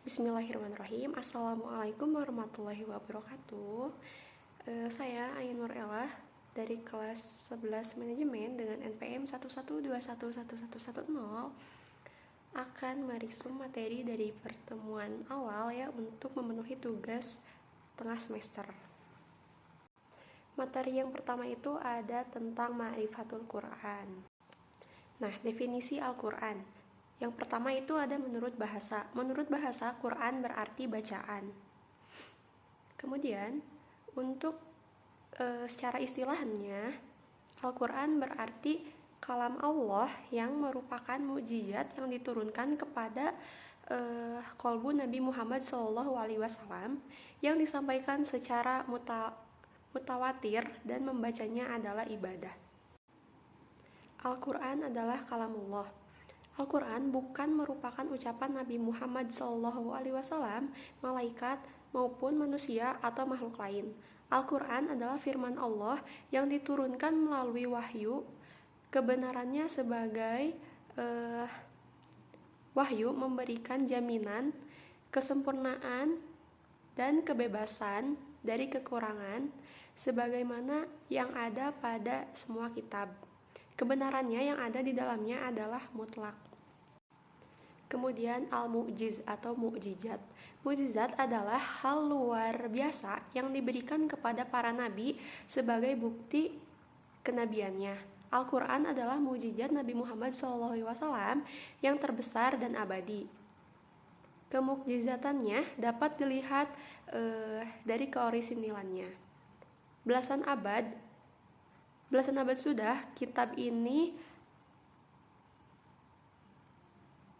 Bismillahirrahmanirrahim. Assalamualaikum warahmatullahi wabarakatuh. Saya Ainur Ella dari kelas 11 manajemen dengan NPM 112111110 akan merisum materi dari pertemuan awal ya untuk memenuhi tugas tengah semester. Materi yang pertama itu ada tentang Ma'rifatul Quran. Nah, definisi Al-Quran. Yang pertama itu ada menurut bahasa. Menurut bahasa, Quran berarti bacaan. Kemudian, untuk secara istilahnya, Al-Quran berarti kalam Allah yang merupakan mukjizat yang diturunkan kepada qalbu Nabi Muhammad SAW yang disampaikan secara mutawatir dan membacanya adalah ibadah. Al-Quran adalah kalamullah. Al-Quran bukan merupakan ucapan Nabi Muhammad SAW, malaikat, maupun manusia atau makhluk lain. Al-Quran adalah firman Allah yang diturunkan melalui wahyu. Kebenarannya sebagai wahyu memberikan jaminan, kesempurnaan, dan kebebasan dari kekurangan, sebagaimana yang ada pada semua kitab. Kebenarannya yang ada di dalamnya adalah mutlak. Kemudian al-mu'jiz atau mukjizat. Mukjizat adalah hal luar biasa yang diberikan kepada para nabi sebagai bukti kenabiannya. Al-Quran adalah mukjizat Nabi Muhammad SAW yang terbesar dan abadi. Kemukjizatannya dapat dilihat dari keorisinilannya. Belasan abad sudah kitab ini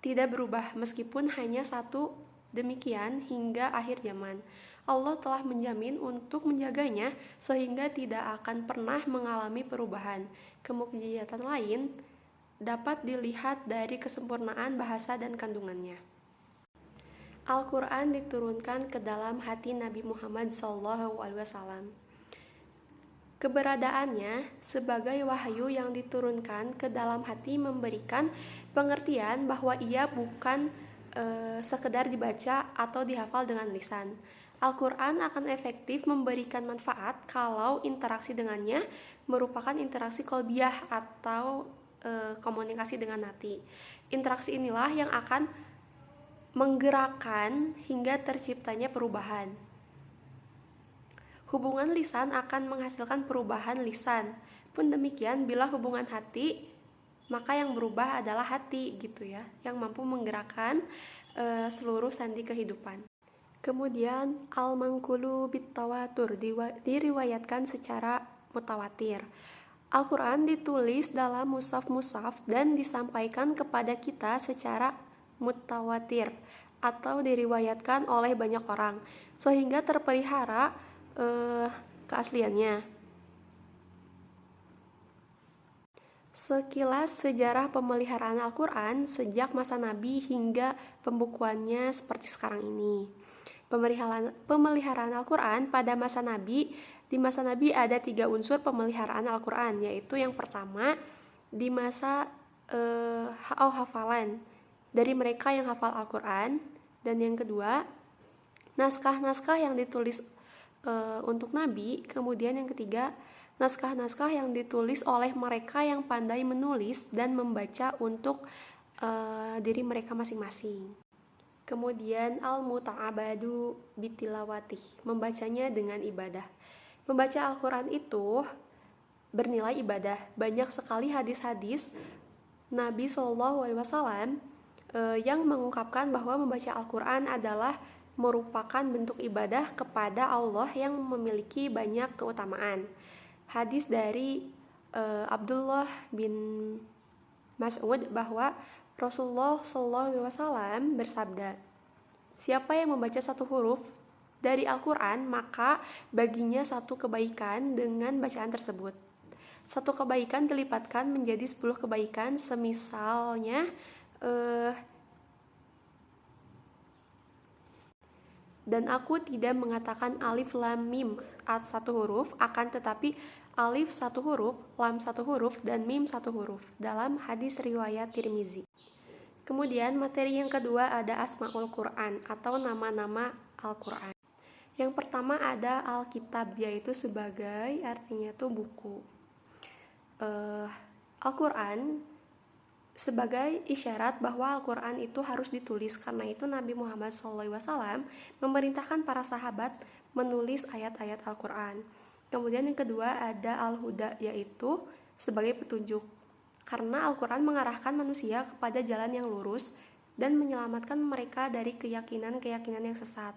tidak berubah meskipun hanya satu demikian hingga akhir zaman. Allah telah menjamin untuk menjaganya sehingga tidak akan pernah mengalami perubahan. Kemukjizatan lain dapat dilihat dari kesempurnaan bahasa dan kandungannya. Al-Quran diturunkan ke dalam hati Nabi Muhammad SAW. Keberadaannya sebagai wahyu yang diturunkan ke dalam hati memberikan pengertian bahwa ia bukan sekedar dibaca atau dihafal dengan lisan. Al-Quran akan efektif memberikan manfaat kalau interaksi dengannya merupakan interaksi qalbiyah atau komunikasi dengan hati. Interaksi inilah yang akan menggerakkan hingga terciptanya perubahan. Hubungan lisan akan menghasilkan perubahan lisan. Pun demikian, bila hubungan hati, maka yang berubah adalah hati gitu ya, yang mampu menggerakkan seluruh sandi kehidupan. Kemudian al-manqulu bit-tawatur diriwayatkan secara mutawatir. Al-Quran ditulis dalam mushaf-mushaf dan disampaikan kepada kita secara mutawatir atau diriwayatkan oleh banyak orang sehingga terpelihara keasliannya. Sekilas sejarah pemeliharaan Al-Quran sejak masa Nabi hingga pembukuannya seperti sekarang ini. Pemeliharaan Al-Quran pada masa Nabi. Di masa Nabi ada 3 unsur pemeliharaan Al-Quran, yaitu yang pertama di masa hafalan dari mereka yang hafal Al-Quran, dan yang kedua naskah-naskah yang ditulis untuk Nabi. Kemudian yang ketiga, naskah-naskah yang ditulis oleh mereka yang pandai menulis dan membaca untuk diri mereka masing-masing. Kemudian al-muta'abadu bitilawati, membacanya dengan ibadah. Membaca Al-Quran itu bernilai ibadah. Banyak sekali hadis-hadis Nabi SAW yang mengungkapkan bahwa membaca Al-Quran adalah merupakan bentuk ibadah kepada Allah yang memiliki banyak keutamaan. Hadis dari Abdullah bin Mas'ud bahwa Rasulullah SAW bersabda, siapa yang membaca satu huruf dari Al-Quran, maka baginya satu kebaikan dengan bacaan tersebut. Satu kebaikan dilipatkan menjadi 10 kebaikan, semisalnya dan aku tidak mengatakan alif lam mim satu huruf, akan tetapi alif satu huruf, lam satu huruf, dan mim satu huruf dalam hadis riwayat Tirmizi. Kemudian materi yang kedua ada Asmaul Quran atau nama-nama Al-Quran. Yang pertama ada Alkitab, yaitu sebagai artinya itu buku. Al-Quran sebagai isyarat bahwa Al-Quran itu harus ditulis. Karena itu Nabi Muhammad SAW memerintahkan para sahabat menulis ayat-ayat Al-Quran. Kemudian yang kedua ada Al-Huda, yaitu sebagai petunjuk. Karena Al-Quran mengarahkan manusia kepada jalan yang lurus dan menyelamatkan mereka dari keyakinan-keyakinan yang sesat.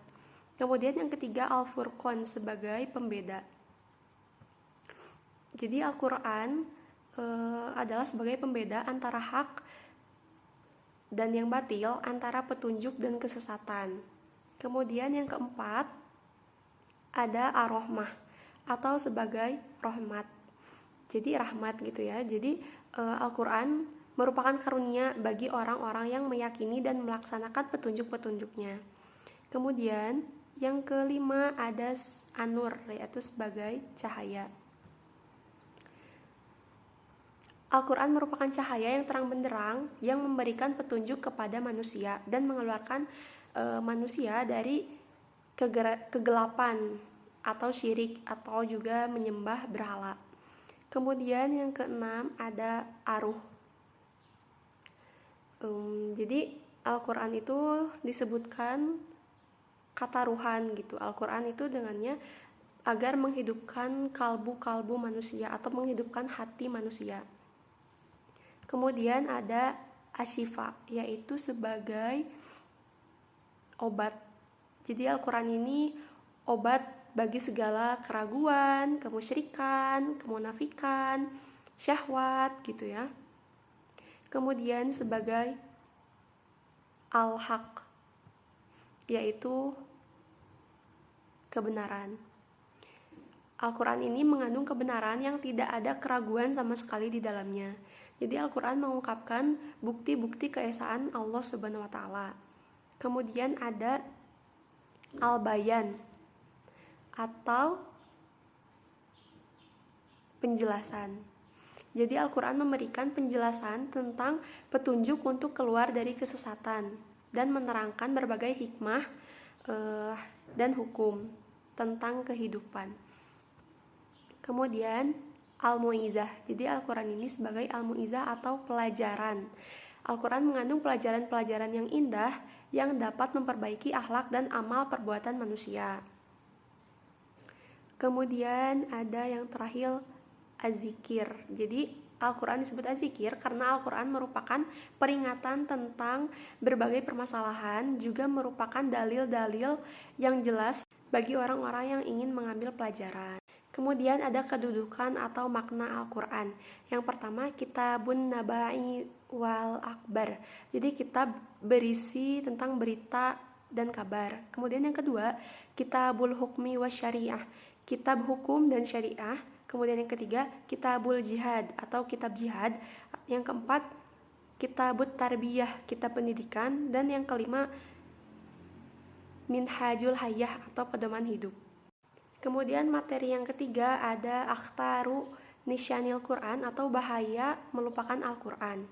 Kemudian yang ketiga Al-Furqan sebagai pembeda. Jadi Al-Quran adalah sebagai pembeda antara hak dan yang batil, antara petunjuk dan kesesatan. Kemudian yang keempat ada Ar-Rahmah atau sebagai rahmat. Jadi rahmat gitu ya. Jadi Al-Quran merupakan karunia bagi orang-orang yang meyakini dan melaksanakan petunjuk-petunjuknya. Kemudian yang kelima ada An-Nur, yaitu sebagai cahaya. Al-Quran merupakan cahaya yang terang benderang yang memberikan petunjuk kepada manusia dan mengeluarkan manusia dari kegelapan atau syirik atau juga menyembah berhala. Kemudian yang keenam ada Ar-Ruh. Jadi Al-Quran itu disebutkan kata ruhan gitu. Al-Quran itu dengannya agar menghidupkan kalbu-kalbu manusia atau menghidupkan hati manusia. Kemudian ada Asyifa, yaitu sebagai obat. Jadi Al-Quran ini obat bagi segala keraguan, kemusyrikan, kemunafikan, syahwat gitu ya. Kemudian sebagai Al-Haq, yaitu kebenaran. Al-Quran ini mengandung kebenaran yang tidak ada keraguan sama sekali di dalamnya. Jadi Al-Quran mengungkapkan bukti-bukti keesaan Allah Subhanahu wa Ta'ala. Kemudian ada Al-Bayan atau penjelasan. Jadi Al-Quran memberikan penjelasan tentang petunjuk untuk keluar dari kesesatan dan menerangkan berbagai hikmah dan hukum tentang kehidupan. Kemudian Al-Mu'izah. Jadi Al-Quran ini sebagai Al-Mu'izah atau pelajaran. Al-Quran mengandung pelajaran-pelajaran yang indah yang dapat memperbaiki akhlak dan amal perbuatan manusia. Kemudian ada yang terakhir Az-Zikir. Jadi Al-Quran disebut Az-Zikir karena Al-Quran merupakan peringatan tentang berbagai permasalahan, juga merupakan dalil-dalil yang jelas bagi orang-orang yang ingin mengambil pelajaran. Kemudian ada kedudukan atau makna Al-Quran. Yang pertama, Kitabun Naba'i wal Akbar. Jadi kitab berisi tentang berita dan kabar. Kemudian yang kedua, Kitabul Hukmi wa Syariah. Kitab hukum dan syariah. Kemudian yang ketiga, Kitabul Jihad atau kitab jihad. Yang keempat, Kitabut Tarbiyah, kitab pendidikan. Dan yang kelima, Minhajul Hayah atau pedoman hidup. Kemudian materi yang ketiga ada Akhtaru Nisyanil Quran atau bahaya melupakan Al-Quran.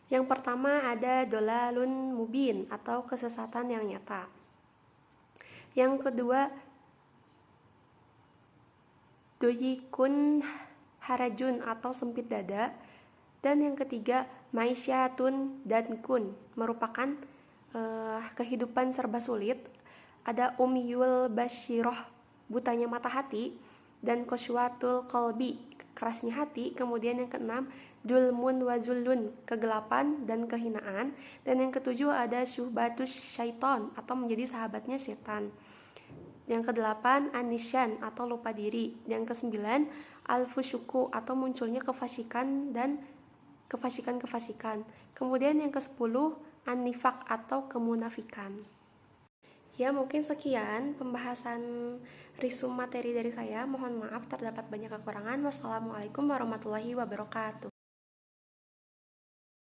Yang pertama ada Dolalun Mubin atau kesesatan yang nyata. Yang kedua Doyikun Harajun atau sempit dada. Dan yang ketiga Maisyatun Dankun merupakan kehidupan serba sulit. Ada Umyul Basyiroh, butanya mata hati, dan Qaswatul Qalbi, kerasnya hati. Kemudian yang keenam Dulmun Wazulun, kegelapan dan kehinaan. Dan yang ketujuh ada Syuhbatus Syaiton atau menjadi sahabatnya setan. Yang kedelapan Anisyan atau lupa diri. Yang kesembilan Al-Fusyuku atau munculnya kefasikan dan kefasikan-kefasikan. Kemudian yang kesepuluh An-Nifaq atau kemunafikan. Ya, mungkin sekian pembahasan resum materi dari saya. Mohon maaf terdapat banyak kekurangan. Wassalamualaikum warahmatullahi wabarakatuh.